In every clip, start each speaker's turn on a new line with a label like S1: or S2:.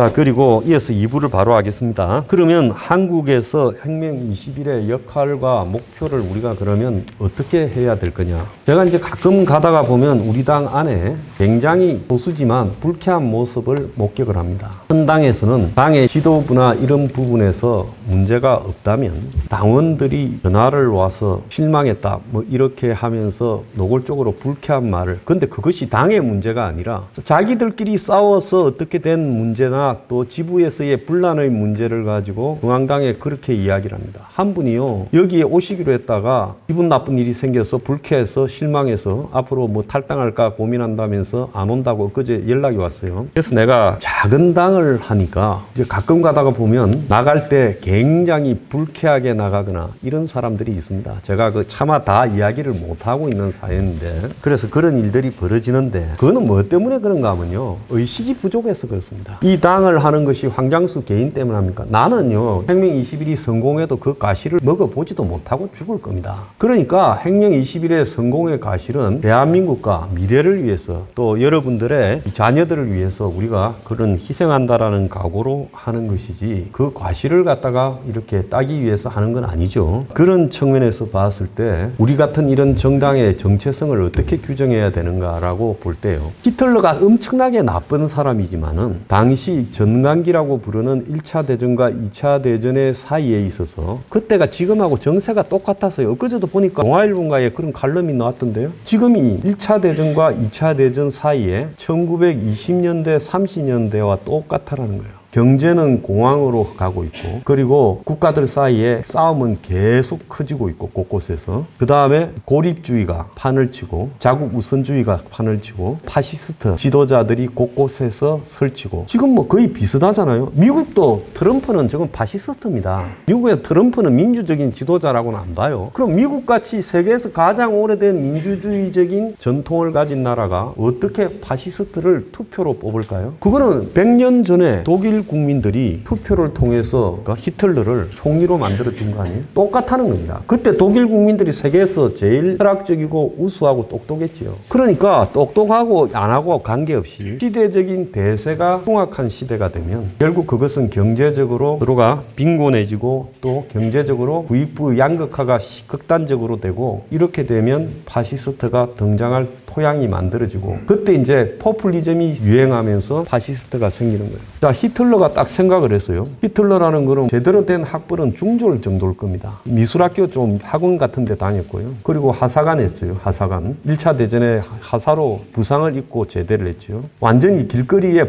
S1: 자, 그리고 이어서 2부를 바로 하겠습니다. 그러면 한국에서 혁명 21의 역할과 목표를 우리가 그러면 어떻게 해야 될 거냐. 제가 이제 가끔 가다가 보면 우리 당 안에 굉장히 소수지만 불쾌한 모습을 목격을 합니다. 현 당에서는 당의 지도부나 이런 부분에서 문제가 없다면 당원들이 전화를 와서 실망했다 뭐 이렇게 하면서 노골적으로 불쾌한 말을, 근데 그것이 당의 문제가 아니라 자기들끼리 싸워서 어떻게 된 문제나 또 지부에서의 분란의 문제를 가지고 중앙당에 그렇게 이야기를 합니다. 한 분이요, 여기에 오시기로 했다가 기분 나쁜 일이 생겨서 불쾌해서 실망해서 앞으로 뭐 탈당할까 고민한다면서 안 온다고 그제 연락이 왔어요. 그래서 내가 작은 당을 하니까 이제 가끔 가다가 보면 나갈 때 굉장히 불쾌하게 나가거나 이런 사람들이 있습니다. 제가 그 차마 다 이야기를 못하고 있는 사회인데, 그래서 그런 일들이 벌어지는데 그거는 뭐 때문에 그런가 하면요, 의식이 부족해서 그렇습니다. 이 당을 하는 것이 황장수 개인 때문에 합니까? 나는요, 혁명 21이 성공해도 그 가시를 먹어보지도 못하고 죽을 겁니다. 그러니까 혁명 21의 성공의 가시는 대한민국과 미래를 위해서 또 여러분들의 자녀들을 위해서 우리가 그런 희생한다라는 각오로 하는 것이지, 그 과실을 갖다가 이렇게 따기 위해서 하는 건 아니죠. 그런 측면에서 봤을 때 우리 같은 이런 정당의 정체성을 어떻게 규정해야 되는가라고 볼 때요, 히틀러가 엄청나게 나쁜 사람이지만은 당시 전강기라고 부르는 1차 대전과 2차 대전의 사이에 있어서 그때가 지금하고 정세가 똑같았어요. 엊그제도 보니까 동아일보가에 그런 칼럼이 나왔던데요. 지금이 1차 대전과 2차 대전 사이에 1920년대, 30년대와 똑같다라는 거예요. 경제는 공황으로 가고 있고, 그리고 국가들 사이에 싸움은 계속 커지고 있고 곳곳에서, 그 다음에 고립주의가 판을 치고 자국 우선주의가 판을 치고 파시스트 지도자들이 곳곳에서 설치고, 지금 뭐 거의 비슷하잖아요. 미국도 트럼프는 지금 파시스트입니다. 미국의 트럼프는 민주적인 지도자라고는 안 봐요. 그럼 미국같이 세계에서 가장 오래된 민주주의적인 전통을 가진 나라가 어떻게 파시스트를 투표로 뽑을까요? 그거는 100년 전에 독일 국민들이 투표를 통해서 히틀러를 총리로 만들어준 거 아니에요? 똑같다는 겁니다. 그때 독일 국민들이 세계에서 제일 철학적이고 우수하고 똑똑했지요. 그러니까 똑똑하고 안 하고 관계없이 시대적인 대세가 흉악한 시대가 되면 결국 그것은 경제적으로 서로가 빈곤해지고 또 경제적으로 부익부 양극화가 극단적으로 되고, 이렇게 되면 파시스트가 등장할 토양이 만들어지고, 그때 이제 포퓰리즘이 유행하면서 파시스트가 생기는 거예요. 자, 히틀러가 딱 생각을 했어요. 히틀러라는 거는 제대로 된 학벌은 중졸 정도일 겁니다. 미술학교 좀 학원 같은 데 다녔고요. 그리고 하사관 했어요. 하사관. 1차 대전에 하사로 부상을 입고 제대를 했죠. 완전히 길거리에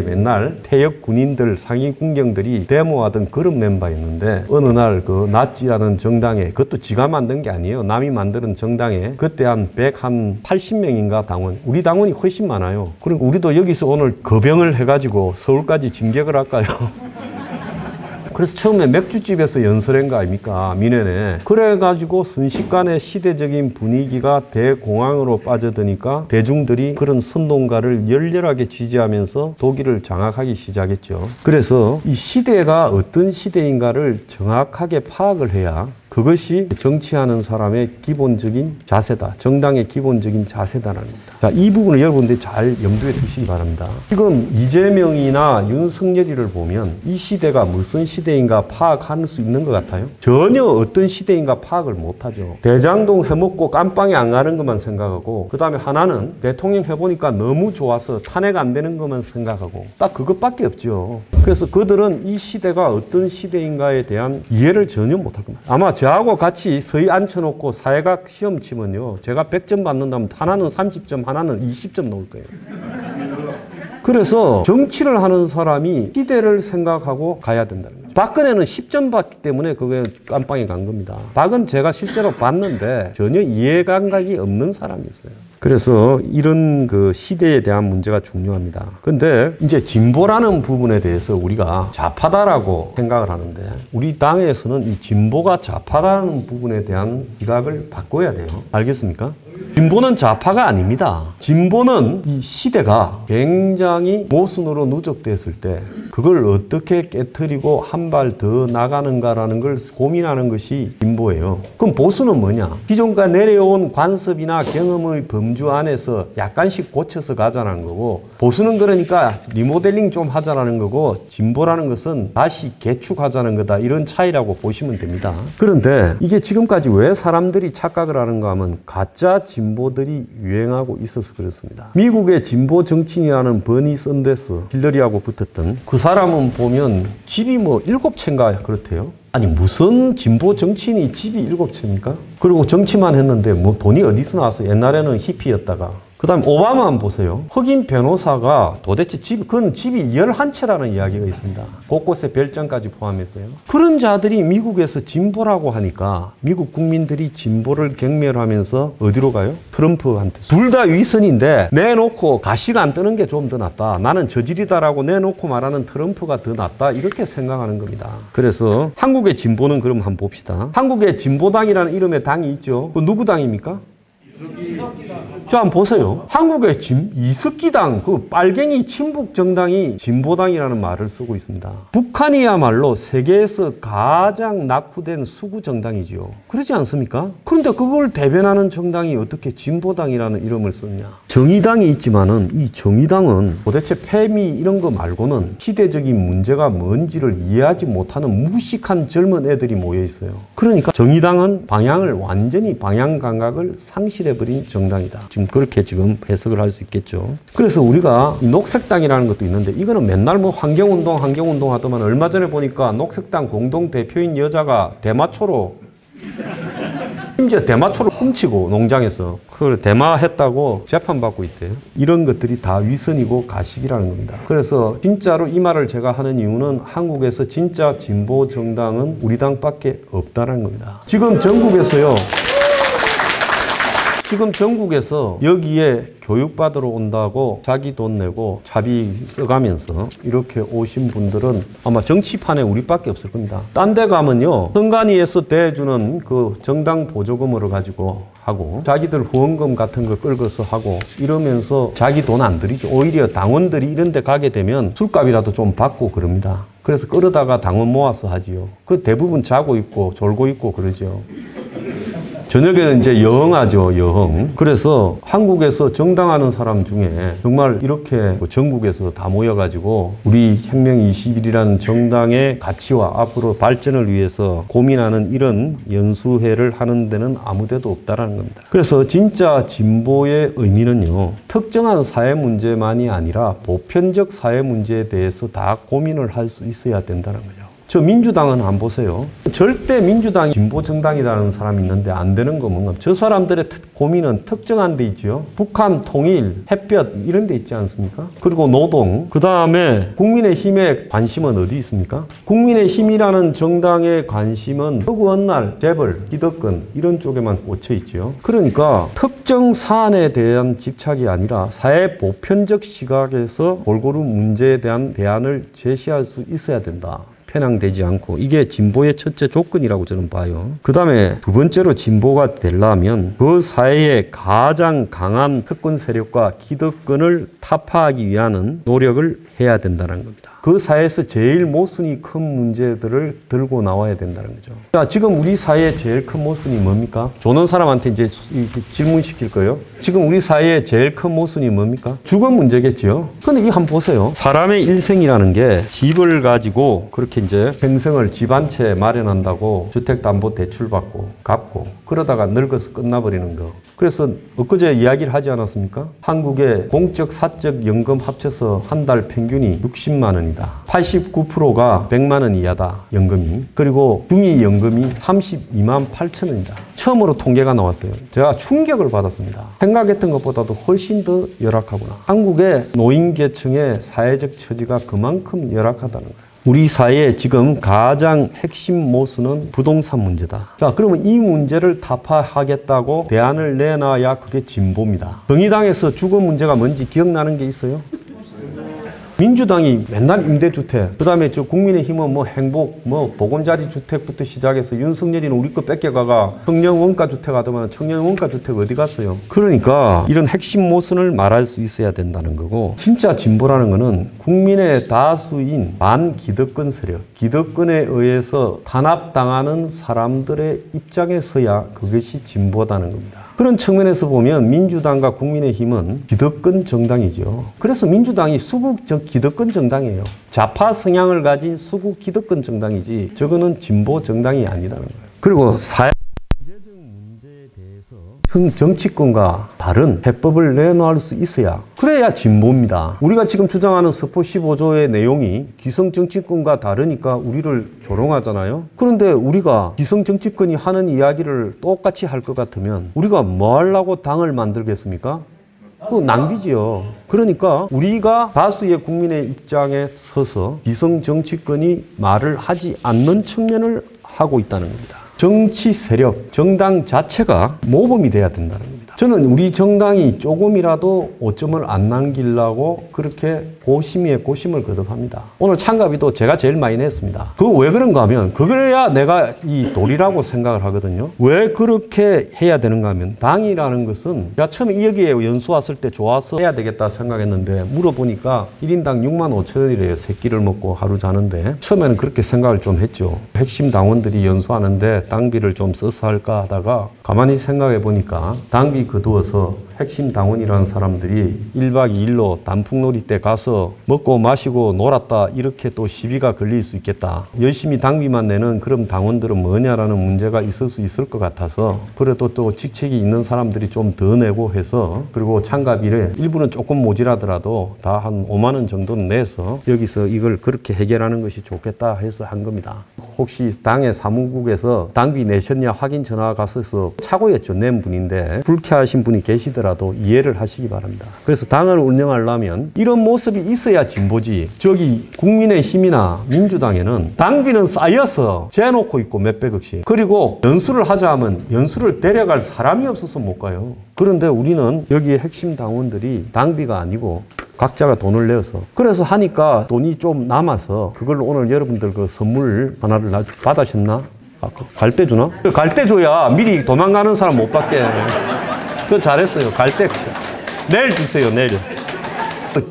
S1: 맨날 퇴역 군인들, 상위 군경들이 데모하던 그런 멤버였는데, 어느 날 그 나치라는 정당에, 그것도 지가 만든 게 아니에요. 남이 만드는 정당에 그때 한 180명인가 당원, 우리 당원이 훨씬 많아요. 그리고 우리도 여기서 오늘 거병을 해가지고 서울까지 진격을 할까요? 그래서 처음에 맥주집에서 연설한 거 아닙니까? 민해에. 그래가지고 순식간에 시대적인 분위기가 대공황으로 빠져드니까 대중들이 그런 선동가를 열렬하게 지지하면서 독일을 장악하기 시작했죠. 그래서 이 시대가 어떤 시대인가를 정확하게 파악을 해야 그것이 정치하는 사람의 기본적인 자세다. 정당의 기본적인 자세다라는 겁니다. 자, 이 부분을 여러분들이 잘 염두에 두시기 바랍니다. 지금 이재명이나 윤석열이를 보면 이 시대가 무슨 시대인가 파악할 수 있는 것 같아요? 전혀 어떤 시대인가 파악을 못하죠. 대장동 해먹고 깜빵에 안 가는 것만 생각하고, 그 다음에 하나는 대통령 해보니까 너무 좋아서 탄핵 안 되는 것만 생각하고, 딱 그것밖에 없죠. 그래서 그들은 이 시대가 어떤 시대인가에 대한 이해를 전혀 못할 겁니다. 아마 저하고 같이 서희 앉혀놓고 사회학 시험 치면요, 제가 100점 받는다면 하나는 30점, 하나는 20점 나올 거예요. 그래서 정치를 하는 사람이 시대를 생각하고 가야 된다는 거죠. 박근혜는 10점 받기 때문에 그게 깜빵에 간 겁니다. 박은 제가 실제로 봤는데 전혀 이해감각이 없는 사람이었어요. 그래서 이런 그 시대에 대한 문제가 중요합니다. 근데 이제 진보라는 부분에 대해서 우리가 좌파다라고 생각을 하는데, 우리 당에서는 이 진보가 좌파라는 부분에 대한 시각을 바꿔야 돼요. 알겠습니까? 진보는 좌파가 아닙니다. 진보는 이 시대가 굉장히 모순으로 누적됐을 때 그걸 어떻게 깨트리고 한 발 더 나가는가라는 걸 고민하는 것이 진보예요. 그럼 보수는 뭐냐? 기존과 내려온 관습이나 경험의 범주 안에서 약간씩 고쳐서 가자는 거고, 보수는 그러니까 리모델링 좀 하자라는 거고, 진보라는 것은 다시 개축하자는 거다. 이런 차이라고 보시면 됩니다. 그런데 이게 지금까지 왜 사람들이 착각을 하는가 하면 가짜 진보들이 유행하고 있어서 그렇습니다. 미국의 진보 정치인이라는 버니 썬더스, 힐러리하고 붙었던 그 사람은 보면 집이 뭐 7채인가 그렇대요. 아니 무슨 진보 정치인이 집이 7채입니까? 그리고 정치만 했는데 뭐 돈이 어디서 나와서 옛날에는 히피였다가 그 다음 오바마만 보세요. 흑인 변호사가 도대체 그건 집이 11채라는 이야기가 있습니다. 곳곳에 별장까지 포함해서요. 그런 자들이 미국에서 진보라고 하니까 미국 국민들이 진보를 경멸하면서 어디로 가요? 트럼프한테. 둘 다 위선인데 내놓고 가시가 안 뜨는 게 좀 더 낫다. 나는 저질이다라고 내놓고 말하는 트럼프가 더 낫다. 이렇게 생각하는 겁니다. 그래서 한국의 진보는 그럼 한번 봅시다. 한국의 진보당이라는 이름의 당이 있죠. 그 누구 당입니까? 자, 한번 보세요. 한국의 이석기당, 그 빨갱이 친북 정당이 진보당이라는 말을 쓰고 있습니다. 북한이야말로 세계에서 가장 낙후된 수구 정당이지요. 그렇지 않습니까? 그런데 그걸 대변하는 정당이 어떻게 진보당이라는 이름을 썼냐? 정의당이 있지만은 이 정의당은 도대체 패미 이런 거 말고는 시대적인 문제가 뭔지를 이해하지 못하는 무식한 젊은 애들이 모여 있어요. 그러니까 정의당은 완전히 방향 감각을 상실해버린 정당이다. 지금 그렇게 지금 해석을 할 수 있겠죠. 그래서 우리가 녹색당이라는 것도 있는데 이거는 맨날 뭐 환경운동 하더만 얼마 전에 보니까 녹색당 공동대표인 여자가 대마초로 심지어 대마초를 훔치고 농장에서 그걸 대마했다고 재판받고 있대요. 이런 것들이 다 위선이고 가식이라는 겁니다. 그래서 진짜로 이 말을 제가 하는 이유는 한국에서 진짜 진보 정당은 우리 당밖에 없다는 겁니다. 지금 전국에서 여기에 교육받으러 온다고 자기 돈 내고 자비 써가면서 이렇게 오신 분들은 아마 정치판에 우리밖에 없을 겁니다. 딴 데 가면요, 선관위에서 대주는 그 정당 보조금으로 가지고 하고 자기들 후원금 같은 거 끌고서 하고 이러면서 자기 돈 안 들이죠. 오히려 당원들이 이런 데 가게 되면 술값이라도 좀 받고 그럽니다. 그래서 끌어다가 당원 모아서 하지요. 그 대부분 자고 있고 졸고 있고 그러죠. 저녁에는 이제 여흥하죠, 여흥. 그래서 한국에서 정당하는 사람 중에 정말 이렇게 전국에서 다 모여가지고 우리 혁명 20일이라는 정당의 가치와 앞으로 발전을 위해서 고민하는 이런 연수회를 하는 데는 아무 데도 없다라는 겁니다. 그래서 진짜 진보의 의미는요, 특정한 사회 문제만이 아니라 보편적 사회 문제에 대해서 다 고민을 할 수 있어야 된다는 거죠. 저 민주당은 안 보세요. 절대 민주당이 진보 정당이라는 사람이 있는데 안 되는 거 뭔가. 저 사람들의 고민은 특정한 데 있죠. 북한 통일, 햇볕 이런 데 있지 않습니까? 그리고 노동. 그 다음에 국민의힘의 관심은 어디 있습니까? 국민의힘이라는 정당의 관심은 허구헌날, 재벌, 기득권 이런 쪽에만 꽂혀 있죠. 그러니까 특정 사안에 대한 집착이 아니라 사회 보편적 시각에서 골고루 문제에 대한 대안을 제시할 수 있어야 된다. 편향되지 않고. 이게 진보의 첫째 조건이라고 저는 봐요. 그 다음에 두 번째로 진보가 되려면 그 사회의 가장 강한 특권 세력과 기득권을 타파하기 위한 노력을 해야 된다는 겁니다. 그 사회에서 제일 모순이 큰 문제들을 들고 나와야 된다는 거죠. 자, 지금 우리 사회의 제일 큰 모순이 뭡니까? 조는 사람한테 이제 질문시킬 거예요. 지금 우리 사회의 제일 큰 모순이 뭡니까? 주거 문제겠죠. 근데 이거 한번 보세요. 사람의 일생이라는 게 집을 가지고 그렇게 이제 평생을 집 한 채 마련한다고 주택담보대출 받고 갚고 그러다가 늙어서 끝나버리는 거. 그래서 엊그제 이야기를 하지 않았습니까? 한국의 공적 사적 연금 합쳐서 한 달 평균이 60만 원이다. 89%가 100만 원 이하다. 연금이. 그리고 중위연금이 32만 8천 원이다. 처음으로 통계가 나왔어요. 제가 충격을 받았습니다. 생각했던 것보다도 훨씬 더 열악하구나. 한국의 노인계층의 사회적 처지가 그만큼 열악하다는 거예요. 우리 사회의 지금 가장 핵심 모순은 부동산 문제다. 자, 그러면 이 문제를 타파하겠다고 대안을 내놔야 그게 진보입니다. 정의당에서 주거 문제가 뭔지 기억나는 게 있어요? 민주당이 맨날 임대주택, 그 다음에 저 국민의힘은 뭐 행복, 뭐 보금자리 주택부터 시작해서 윤석열이는 우리 거 뺏겨가가 청년 원가 주택 하더만 청년 원가 주택 어디 갔어요? 그러니까 이런 핵심 모순을 말할 수 있어야 된다는 거고, 진짜 진보라는 거는 국민의 다수인 반기득권 세력, 기득권에 의해서 탄압당하는 사람들의 입장에 서야 그것이 진보다는 겁니다. 그런 측면에서 보면 민주당과 국민의힘은 기득권 정당이죠. 그래서 민주당이 수국 기득권 정당이에요. 좌파 성향을 가진 수국 기득권 정당이지 저거는 진보 정당이 아니라는 거예요. 그리고 사회적 문제에 대해서 정치권과 다른 해법을 내놓을 수 있어야, 그래야 진보입니다. 우리가 지금 주장하는 스포 15조의 내용이 기성 정치권과 다르니까 우리를 조롱하잖아요. 그런데 우리가 기성 정치권이 하는 이야기를 똑같이 할 것 같으면 우리가 뭐 하려고 당을 만들겠습니까? 그 낭비지요. 그러니까 우리가 다수의 국민의 입장에 서서 기성 정치권이 말을 하지 않는 측면을 하고 있다는 겁니다. 정치 세력, 정당 자체가 모범이 돼야 된다는 겁니다. 저는 우리 정당이 조금이라도 오점을 안 남기려고 그렇게 고심에 고심을 거듭합니다. 오늘 참가비도 제가 제일 많이 냈습니다. 그거 왜 그런가 하면 그래야 내가 이 도리라고 생각을 하거든요. 왜 그렇게 해야 되는가 하면, 당이라는 것은 제가 처음에 여기에 연수 왔을 때 좋아서 해야 되겠다 생각했는데 물어보니까 1인당 65,000원이래요. 세 끼를 먹고 하루 자는데. 처음에는 그렇게 생각을 좀 했죠. 핵심 당원들이 연수하는데 당비를 좀 써서 할까 하다가 가만히 생각해 보니까 당비 거두어서 핵심 당원이라는 사람들이 1박 2일로 단풍놀이 때 가서 먹고 마시고 놀았다, 이렇게 또 시비가 걸릴 수 있겠다. 열심히 당비만 내는 그런 당원들은 뭐냐라는 문제가 있을 수 있을 것 같아서, 그래도 또 직책이 있는 사람들이 좀 더 내고 해서, 그리고 참가비를 일부는 조금 모자라더라도 다 한 5만 원 정도는 내서 여기서 이걸 그렇게 해결하는 것이 좋겠다 해서 한 겁니다. 혹시 당의 사무국에서 당비 내셨냐 확인 전화가 갔어서 착오였죠. 낸 분인데 불쾌하신 분이 계시더라도 이해를 하시기 바랍니다. 그래서 당을 운영하려면 이런 모습이 있어야 진보지. 저기 국민의힘이나 민주당에는 당비는 쌓여서 재놓고 있고 몇백억씩, 그리고 연수를 하자 하면 연수를 데려갈 사람이 없어서 못 가요. 그런데 우리는 여기에 핵심 당원들이 당비가 아니고 각자가 돈을 내어서, 그래서 하니까 돈이 좀 남아서 그걸로 오늘 여러분들 그 선물 하나를 받으셨나? 갈 때 주나? 갈 때 줘야 미리 도망가는 사람 못 받게. 그거 잘했어요. 갈 때 내일 주세요. 내일.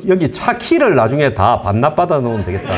S1: 여기 차 키를 나중에 다 반납받아 놓으면 되겠다.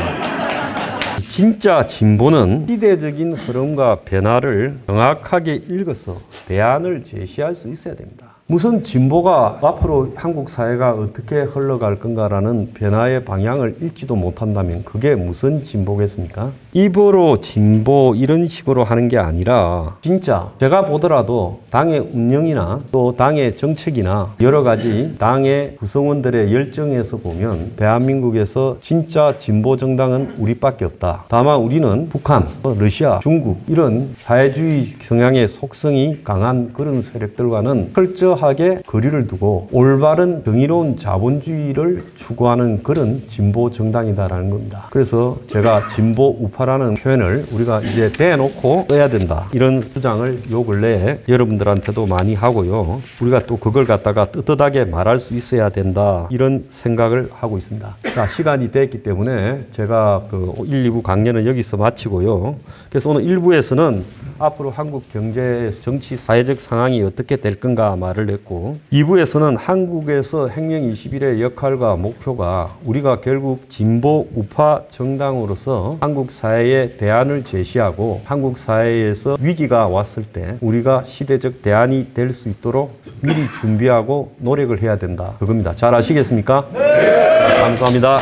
S1: 진짜 진보는 시대적인 흐름과 변화를 정확하게 읽어서 대안을 제시할 수 있어야 됩니다. 무슨 진보가 앞으로 한국 사회가 어떻게 흘러갈 건가라는 변화의 방향을 읽지도 못한다면 그게 무슨 진보겠습니까? 입으로 진보 이런 식으로 하는 게 아니라, 진짜 제가 보더라도 당의 운영이나 또 당의 정책이나 여러 가지 당의 구성원들의 열정에서 보면 대한민국에서 진짜 진보 정당은 우리밖에 없다. 다만 우리는 북한, 러시아, 중국 이런 사회주의 성향의 속성이 강한 그런 세력들과는 철저하게 거리를 두고 올바른 정의로운 자본주의를 추구하는 그런 진보 정당이다라는 겁니다. 그래서 제가 진보 우파라는 표현을 우리가 이제 대놓고 써야 된다, 이런 주장을 요 근래에 여러분들한테도 많이 하고요. 우리가 또 그걸 갖다가 떳떳하게 말할 수 있어야 된다, 이런 생각을 하고 있습니다. 자, 시간이 됐기 때문에 제가 그 1, 2부 강연은 여기서 마치고요. 그래서 오늘 1부에서는 앞으로 한국 경제, 정치, 사회적 상황이 어떻게 될 건가 말을 했고, 2부에서는 한국에서 혁명 21의 역할과 목표가 우리가 결국 진보 우파 정당으로서 한국 사회에 대안을 제시하고 한국 사회에서 위기가 왔을 때 우리가 시대적 대안이 될 수 있도록 미리 준비하고 노력을 해야 된다, 그겁니다. 잘 아시겠습니까? 네. 감사합니다.